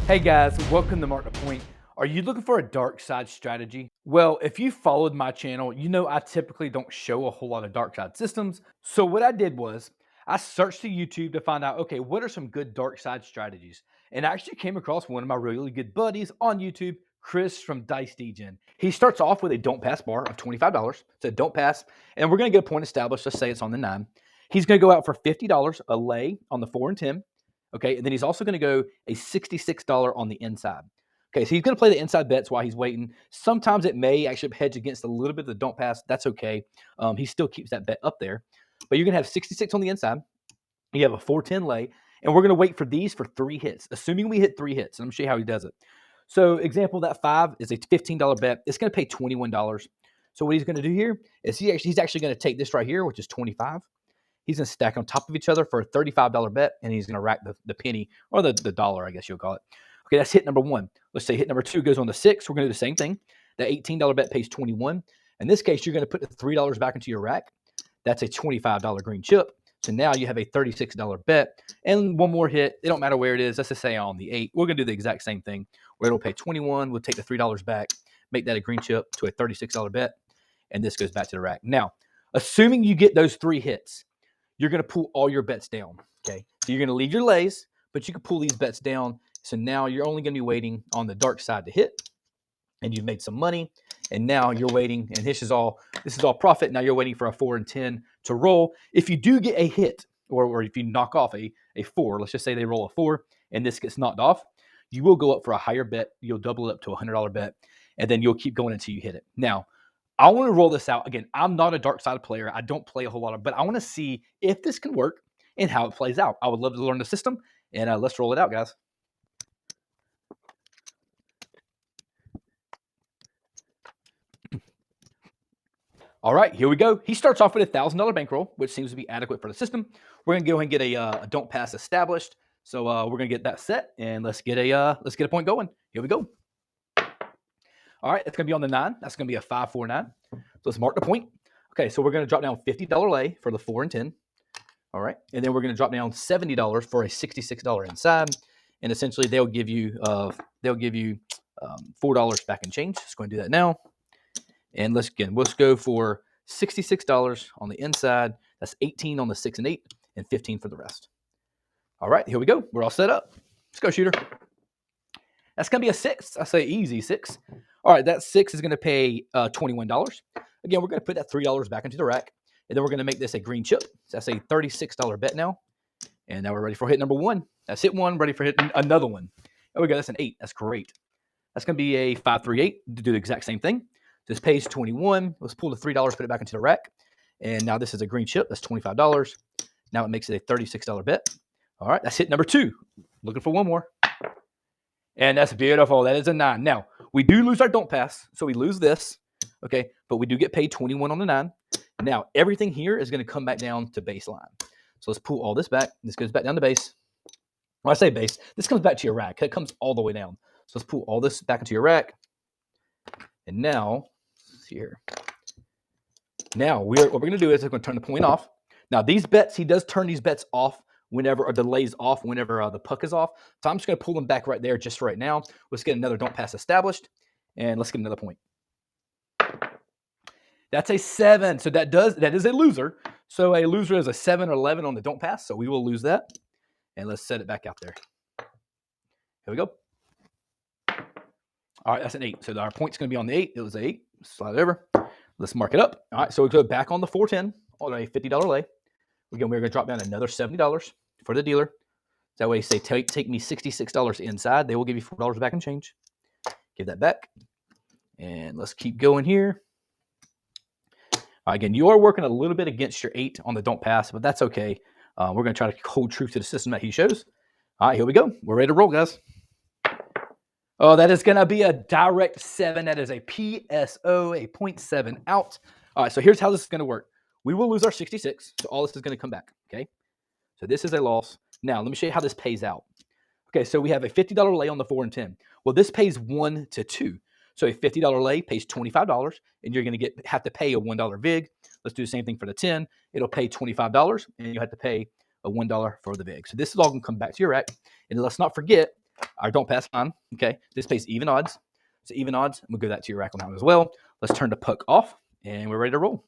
Hey guys, welcome to Mark the Point. Are you looking for a dark side strategy? Well, if you followed my channel, you know I typically don't show a whole lot of dark side systems. So what I did was I searched to YouTube to find out, okay, what are some good dark side strategies? And I actually came across one of my really good buddies on YouTube, Chris from Dice Degen. He starts off with a don't pass bar of $25. So don't pass, and we're gonna get a point established. Let's say it's on the 9. He's gonna go out for $50 a lay on the 4 and 10. Okay, and then he's also going to go a $66 on the inside. Okay, so he's going to play the inside bets while he's waiting. Sometimes it may actually hedge against a little bit of the don't pass. That's okay. He still keeps that bet up there. But you're going to have 66 on the inside. You have a 410 lay, and we're going to wait for these for 3 hits, assuming we hit 3 hits. And I'm going to show you how he does it. So, example, that 5 is a $15 bet. It's going to pay $21. So what he's going to do here is he's actually going to take this right here, which is 25. He's going to stack on top of each other for a $35 bet, and he's going to rack the penny, or the dollar, I guess you'll call it. Okay, that's hit number 1. Let's say hit number 2 goes on the 6. We're going to do the same thing. That $18 bet pays 21. In this case, you're going to put the $3 back into your rack. That's a $25 green chip. So now you have a $36 bet. And one more hit. It don't matter where it is. Let's just say on the 8. We're going to do the exact same thing, where it'll pay 21. We'll take the $3 back, make that a green chip to a $36 bet, and this goes back to the rack. Now, assuming you get those 3 hits, you're going to pull all your bets down, okay? So you're going to leave your lays, but you can pull these bets down. So now you're only going to be waiting on the dark side to hit, and you've made some money. And now you're waiting, and this is all profit. Now you're waiting for a 4 and 10 to roll. If you do get a hit, or if you knock off a 4, let's just say they roll a 4, and this gets knocked off, you will go up for a higher bet. You'll double it up to a $100 bet, and then you'll keep going until you hit it. Now, I want to roll this out. Again, I'm not a dark side player. I don't play a whole lot of, but I want to see if this can work and how it plays out. I would love to learn the system, and let's roll it out, guys. All right, here we go. He starts off with a $1,000 bankroll, which seems to be adequate for the system. We're gonna go ahead and get a don't pass established. So we're gonna get that set, and let's get a point going. Here we go. All right, it's going to be on the 9. That's going to be a 5-4-9. So let's mark the point. Okay, so we're going to drop down $50 lay for the 4 and 10. All right, and then we're going to drop down $70 for a $66 inside, and essentially they'll give you $4 back in change. Just going to do that now, and let's go for $66 on the inside. That's 18 on the 6 and 8, and 15 for the rest. All right, here we go. We're all set up. Let's go, shooter. That's going to be a 6. I say easy 6. All right, that 6 is going to pay $21. Again, we're going to put that $3 back into the rack, and then we're going to make this a green chip. So that's a $36 bet now. And now we're ready for hit number 1. That's hit 1, ready for hit another one. There we go. That's an 8. That's great. That's going to be a 5-3-8 to do the exact same thing. This pays 21. Let's pull the $3, put it back into the rack. And now this is a green chip. That's $25. Now it makes it a $36 bet. All right, that's hit number 2. Looking for one more. And that's beautiful. That is a 9. Now, we do lose our don't pass, so we lose this, okay? But we do get paid 21 on the 9. Now, everything here is going to come back down to baseline. So let's pull all this back. This goes back down to base. When I say base, this comes back to your rack. It comes all the way down. So let's pull all this back into your rack. And now, let's see here. Now, what we're going to do is we're going to turn the point off. Now, these bets, he does turn these bets off whenever, or delays off whenever the puck is off. So I'm just going to pull them back right there just for right now. Let's get another don't pass established, and let's get another point. That's a 7. So that is a loser. So a loser is a 7 or 11 on the don't pass. So we will lose that. And let's set it back out there. Here we go. All right, that's an 8. So our point's going to be on the 8. It was an 8. Slide it over. Let's mark it up. All right, so we go back on the 410 on a $50 lay. Again, we're going to drop down another $70 for the dealer. That way, say, take me $66 inside. They will give you $4 back in change. Give that back. And let's keep going here. Again, you are working a little bit against your 8 on the don't pass, but that's okay. We're going to try to hold true to the system that he shows. All right, here we go. We're ready to roll, guys. Oh, that is going to be a direct 7. That is a PSO, a 0.7 out. All right, so here's how this is going to work. We will lose our 66, so all this is going to come back, okay? So this is a loss. Now, let me show you how this pays out. Okay, so we have a $50 lay on the 4 and 10. Well, this pays 1 to 2. So a $50 lay pays $25, and you're going to have to pay a $1 VIG. Let's do the same thing for the 10. It'll pay $25, and you have to pay a $1 for the VIG. So this is all going to come back to your rack. And let's not forget, our don't pass line. Okay, this pays even odds. So even odds. We'll go that to your rack on that as well. Let's turn the puck off, and we're ready to roll.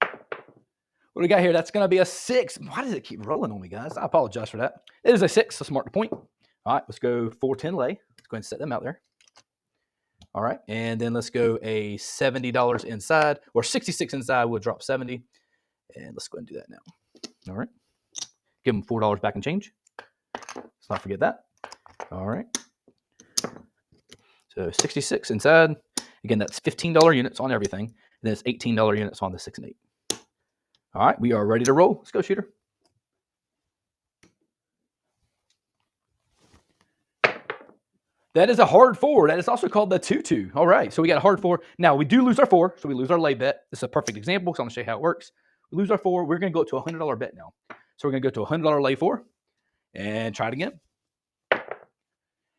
What do we got here? That's going to be a 6. Why does it keep rolling on me, guys? I apologize for that. It is a 6. Let's mark the point. All right, let's go 410 lay. Let's go ahead and set them out there. All right, and then let's go a $70 inside, or 66 inside. We'll drop 70, and let's go ahead and do that now. All right, give them $4 back and change. Let's not forget that. All right, so 66 inside. Again, that's $15 units on everything, and then it's $18 units on the 6 and 8. All right, we are ready to roll. Let's go, shooter. That is a hard 4. That is also called the 2-2. All right, so we got a hard 4. Now, we do lose our 4, so we lose our lay bet. This is a perfect example, so I'm going to show you how it works. We lose our 4. We're going to go to a $100 bet now. So we're going to go to a $100 lay 4 and try it again.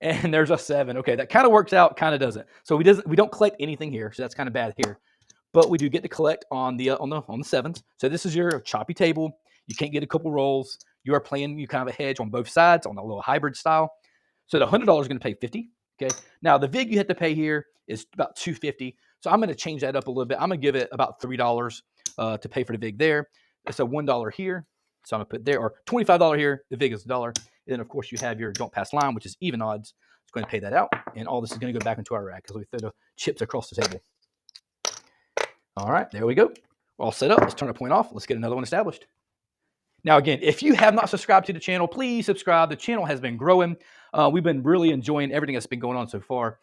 And there's a 7. Okay, that kind of works out, kind of doesn't. So we don't collect anything here, so that's kind of bad here. But we do get to collect on the 7s. So this is your choppy table. You can't get a couple rolls. You are playing kind of a hedge on both sides on a little hybrid style. So the $100 is going to pay 50. Okay. Now the vig you have to pay here is about $250. So I'm going to change that up a little bit. I'm going to give it about $3 to pay for the vig there. It's a $1 here. So I'm going to put there, or $25 here. The vig is $1. And then of course you have your don't pass line, which is even odds. It's going to pay that out. And all this is going to go back into our rack because we throw the chips across the table. All right, there we go. We're all set up. Let's turn the point off. Let's get another one established. Now, again, if you have not subscribed to the channel, please subscribe. The channel has been growing. We've been really enjoying everything that's been going on so far.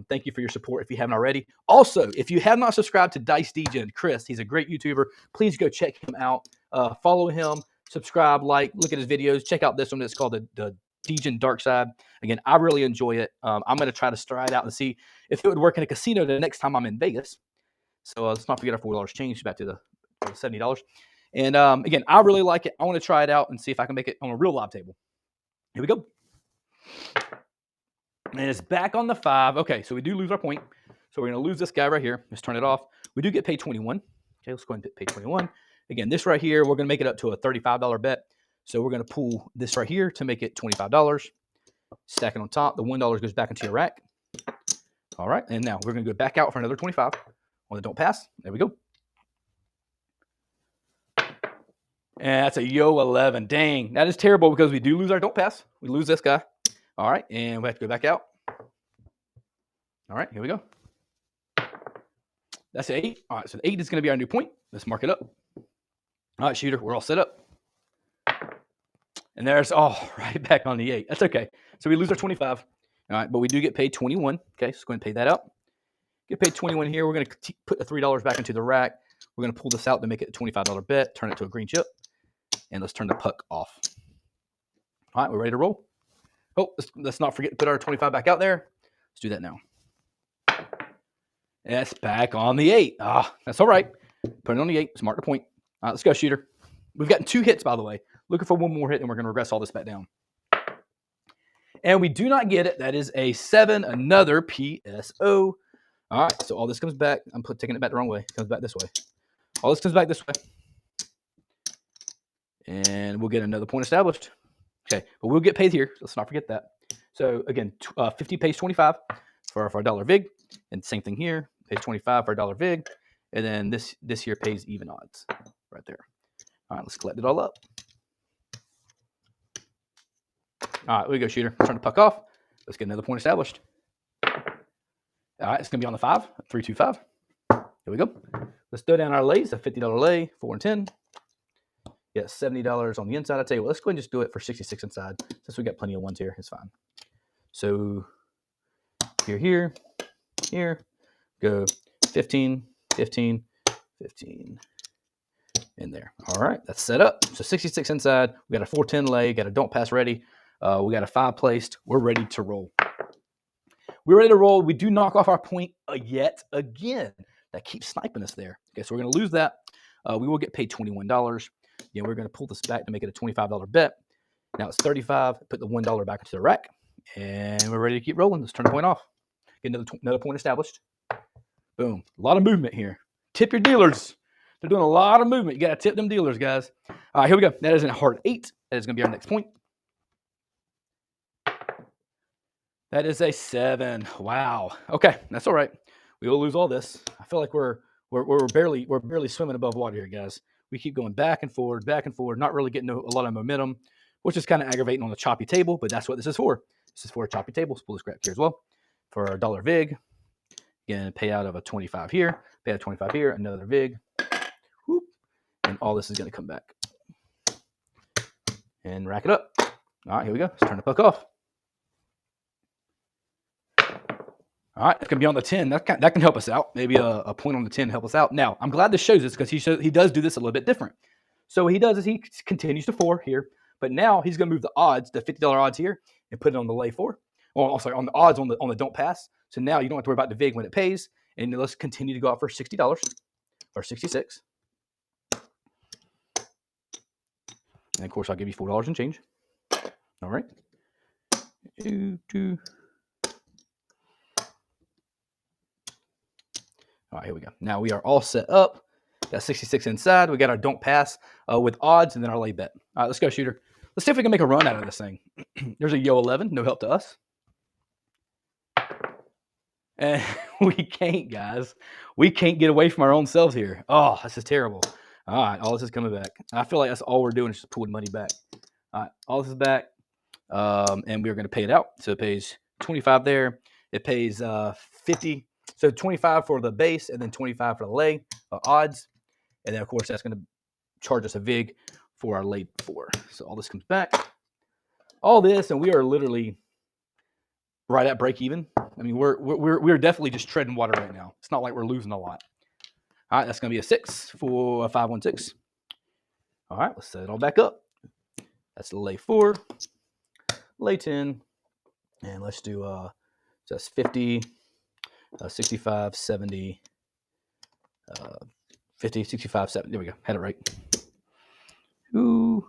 Thank you for your support if you haven't already. Also, if you have not subscribed to Dice Degen, Chris, he's a great YouTuber. Please go check him out. Follow him, subscribe, like, look at his videos. Check out this one. It's called the Degen Dark Side. Again, I really enjoy it. I'm going to try to try it out and see if it would work in a casino the next time I'm in Vegas. So let's not forget our $4 change back to the $70. And again, I really like it. I want to try it out and see if I can make it on a real live table. Here we go. And it's back on the 5. Okay, so we do lose our point. So we're going to lose this guy right here. Let's turn it off. We do get paid 21. Okay, let's go ahead and pay 21. Again, this right here, we're going to make it up to a $35 bet. So we're going to pull this right here to make it $25. Stack it on top. The $1 goes back into your rack. All right, and now we're going to go back out for another 25. On the don't pass. There we go. And that's a yo 11. Dang, that is terrible because we do lose our don't pass. We lose this guy. All right, and we have to go back out. All right, here we go. That's an 8. All right, so the 8 is going to be our new point. Let's mark it up. All right, shooter, we're all set up. And there's, right back on the 8. That's okay. So we lose our 25. All right, but we do get paid 21. Okay, so go ahead and pay that out. Get paid 21 here. We're going to put the $3 back into the rack. We're going to pull this out to make it a $25 bet, turn it to a green chip, and let's turn the puck off. All right, we're ready to roll. Oh, let's not forget to put our 25 back out there. Let's do that now. It's back on the 8. That's all right. Put it on the 8. Let's mark the point. All right, let's go, shooter. We've gotten 2 hits, by the way. Looking for one more hit, and we're going to regress all this back down. And we do not get it. That is a 7, another PSO. All right, so all this comes back. I'm taking it back the wrong way. It comes back this way. All this comes back this way. And we'll get another point established. Okay, but we'll get paid here. Let's not forget that. So, again, 50 pays 25 for our $1 vig. And same thing here. Pays 25 for a $1 vig. And then this here pays even odds right there. All right, let's collect it all up. All right, we go, shooter. Turn the puck off. Let's get another point established. All right, it's going to be on the 5, 3, 2, 5. Here we go. Let's throw down our lays, a $50 lay, 4 and 10. Yeah, $70 on the inside. I tell you what, let's go ahead and just do it for 66 inside. Since we got plenty of ones here, it's fine. So here, go 15, 15, 15, in there. All right, that's set up. So 66 inside. We got a 410 lay, got a don't pass ready. We got a 5 placed. We're ready to roll. We're ready to roll. We do knock off our point yet again. That keeps sniping us there. Okay, so we're going to lose that. We will get paid $21. Again, we're going to pull this back to make it a $25 bet. Now it's 35. Put the $1 back into the rack. And we're ready to keep rolling. Let's turn the point off. Get another point established. Boom. A lot of movement here. Tip your dealers. They're doing a lot of movement. You got to tip them dealers, guys. All right, here we go. That is a hard 8. That is going to be our next point. That is a 7. Wow. Okay, that's all right. We will lose all this. I feel like we're barely swimming above water here, guys. We keep going back and forward, not really getting a lot of momentum, which is kind of aggravating on the choppy table, but that's what this is for. This is for a choppy table. Let's pull this crap here as well. For a $1 VIG, again, payout of a 25 here, payout 25 here, another VIG, whoop, and all this is going to come back. And rack it up. All right, here we go. Let's turn the puck off. All right, it's going to be on the 10. That can help us out. Maybe a point on the 10 to help us out. Now, I'm glad this shows this because he does do this a little bit different. So what he does is he continues to 4 here, but now he's going to move the odds, the $50 odds here, and put it on the lay 4. Or sorry, on the odds on the don't pass. So now you don't have to worry about the VIG when it pays. And let's continue to go out for $60 or 66. And of course, I'll give you $4 and change. All right. All right, here we go. Now we are all set up. Got 66 inside. We got our don't pass with odds and then our lay bet. All right, let's go, shooter. Let's see if we can make a run out of this thing. There's a yo 11. No help to us. And we can't, guys. We can't get away from our own selves here. Oh, this is terrible. All right, all this is coming back. I feel like that's all we're doing is just pulling money back. All right, all this is back. And we're going to pay it out. So it pays 25 there. It pays 50. So 25 for the base and then 25 for the lay odds. And then, of course, that's going to charge us a VIG for our lay 4. So all this comes back. All this, and we are literally right at break even. I mean, we're definitely just treading water right now. It's not like we're losing a lot. All right, that's going to be a 6 for a 516. All right, let's set it all back up. That's the lay 4, lay 10, and let's do so that's 50, 65, 70, 50, 65, 70. There we go. Had it right. Ooh.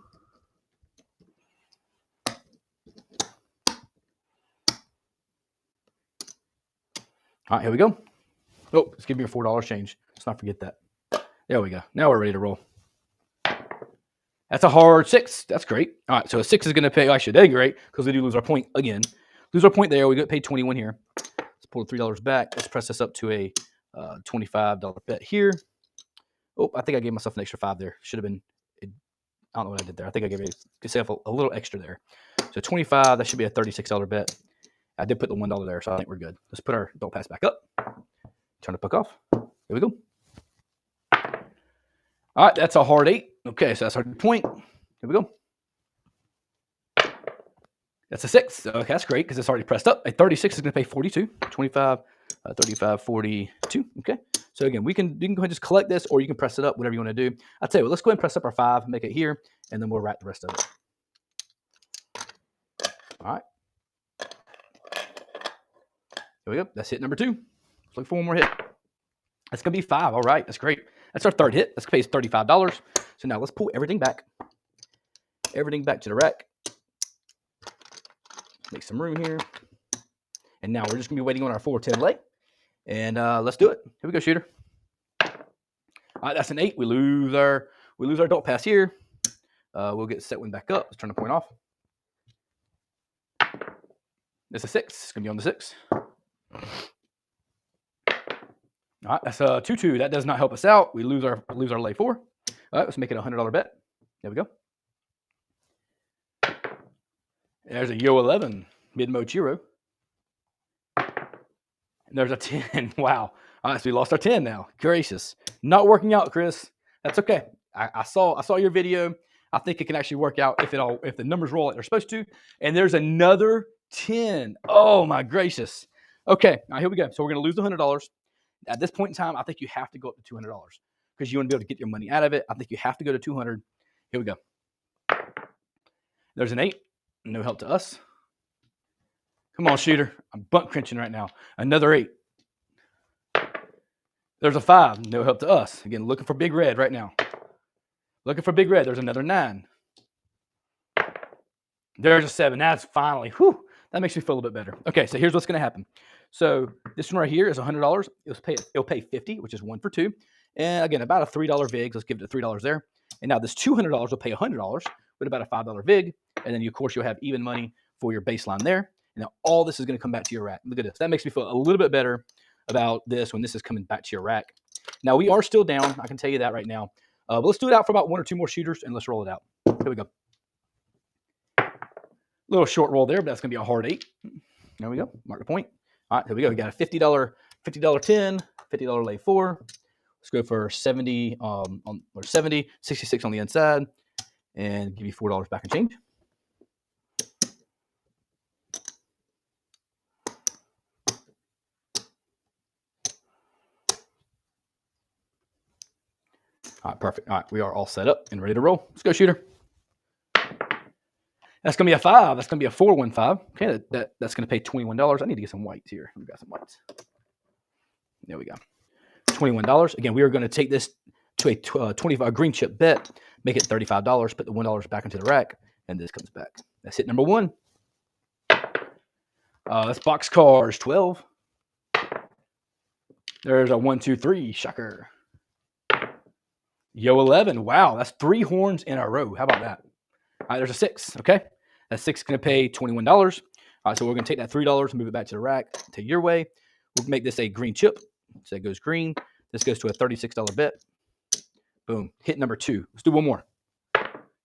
All right, here we go. Oh, let's give me a $4 change. Let's not forget that. There we go. Now we're ready to roll. That's a hard 6. That's great. All right, so a 6 is going to pay. Actually, that's great because we do lose our point again. Lose our point there. We get paid 21 here. Let's pull the $3 back. Let's press this up to a $25 bet here. Oh, I think I gave myself an extra 5 there. Should have been. I don't know what I did there. I think I gave myself a little extra there. So 25. That should be a $36 bet. I did put the $1 there, so I think we're good. Let's put our don't pass back up. Turn the puck off. Here we go. All right, that's a hard 8. Okay, so that's our point. Here we go. That's a 6. Okay, that's great because it's already pressed up. A 36 is going to pay 42. 25, 35, 42. Okay. So again, you can go ahead and just collect this, or you can press it up, whatever you want to do. I'll tell you what, let's go ahead and press up our 5, make it here, and then we'll write the rest of it. All right. Here we go. That's hit number 2. Let's look for one more hit. That's going to be 5. All right. That's great. That's our third hit. That's pays $35. So now let's pull everything back. Everything back to the rack. Make some room here. And now we're just going to be waiting on our 410 lay. And let's do it. Here we go, shooter. All right, that's an 8. We lose our don't pass here. We'll get set one back up. Let's turn the point off. It's a 6. It's going to be on the 6. All right, that's a 2-2. That does not help us out. We lose our lay 4. All right, let's make it a $100 bet. There we go. There's a yo 11 mid-mode Chiro. And there's a 10. Wow. All right, so we lost our 10 now. Gracious. Not working out, Chris. That's okay. I saw your video. I think it can actually work out if the numbers roll like they're supposed to. And there's another 10. Oh my gracious. Okay, now here we go. So we're gonna lose the $100. At this point in time, I think you have to go up to $200 because you want to be able to get your money out of it. I think you have to go to 200. Here we go. There's an 8. No help to us. Come on, shooter. I'm butt crunching right now. Another 8. There's a 5. No help to us. Again, looking for big red right now. Looking for big red. There's another 9. There's a 7. That's finally, whew, that makes me feel a little bit better. Okay, so here's what's going to happen. So this one right here is $100. It'll pay 50, which is 1 for 2. And again, about a $3 VIG. Let's give it a $3 there. And now this $200 will pay $100 with about a $5 VIG. And then, of course, you'll have even money for your baseline there. And now all this is going to come back to your rack. Look at this. That makes me feel a little bit better about this when this is coming back to your rack. Now, we are still down. I can tell you that right now. But let's do it out for about 1 or 2 more shooters, and let's roll it out. Here we go. Little short roll there, but that's going to be a hard 8. There we go. Mark the point. All right, here we go. We got a $50 10, $50 lay 4. Let's go for 70 or 70, 66 on the inside, and give you $4 back in change. All right, perfect. All right, we are all set up and ready to roll. Let's go, shooter. That's going to be a 5. That's going to be a 415. Okay, that's going to pay $21. I need to get some whites here. We got some whites. There we go. $21. Again, we are going to take this to a 25 green chip bet, make it $35, put the $1 back into the rack, and this comes back. That's hit number 1. That's box cars 12. There's a 1, 2, 3 shocker. Yo 11. Wow, that's 3 horns in a row. How about that? All right, there's a 6. Okay, that 6 is going to pay $21. All right, so we're going to take that $3 and move it back to the rack. Take your way. We'll make this a green chip. So it goes green. This goes to a $36 bet. Boom. Hit number 2. Let's do one more.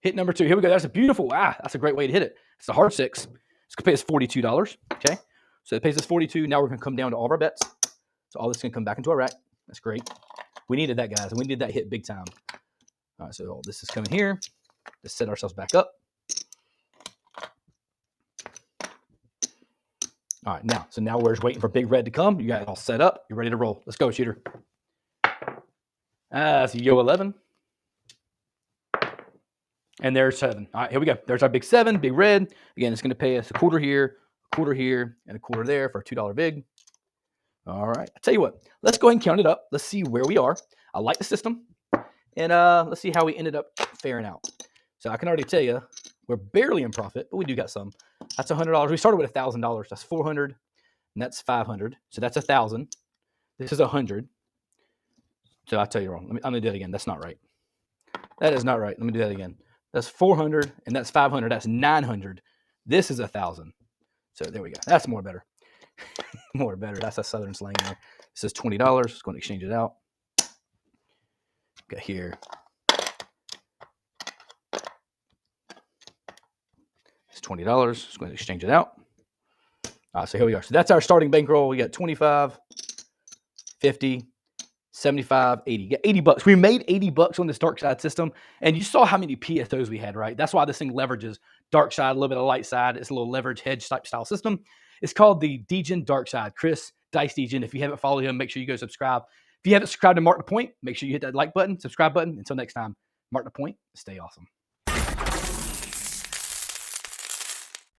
Hit number 2. Here we go. That's a beautiful. That's a great way to hit it. It's a hard 6. It's going to pay us $42. Okay, so it pays us $42. Now we're going to come down to all of our bets. So all this is going to come back into our rack. That's great. We needed that, guys. And we needed that hit big time. All right, so all this is coming here. Let's set ourselves back up. All right, now we're just waiting for big red to come. You got it all set up. You're ready to roll. Let's go, shooter. That's Yo 11. And there's 7. All right, here we go. There's our big 7, big red. Again, it's going to pay us a quarter here, and a quarter there for a $2 big. All right. I tell you what, let's go ahead and count it up. Let's see where we are. I like the system. And let's see how we ended up faring out. So I can already tell you, we're barely in profit, but we do got some. That's $100. We started with $1,000. That's $400, and that's $500. So that's $1,000. This is $100. So I'll tell you wrong. I'm going to do that again. That's not right. That is not right. Let me do that again. That's $400, and that's $500. That's $900. This is $1,000. So there we go. That's more better. More better. That's a southern slang there. This is $20. Just going to exchange it out. Got here. It's $20. Just going to exchange it out. So here we are. So that's our starting bankroll. We got 25, 50, 75, 80. Got $80. We made $80 on this dark side system, and you saw how many PSOs we had, right? That's why this thing leverages dark side, a little bit of light side. It's a little leverage hedge type style system. It's called the Degen Dark Side. Chris, Dice Degen. If you haven't followed him, make sure you go subscribe. If you haven't subscribed to Mark the Point, make sure you hit that like button, subscribe button. Until next time, Mark the Point. Stay awesome.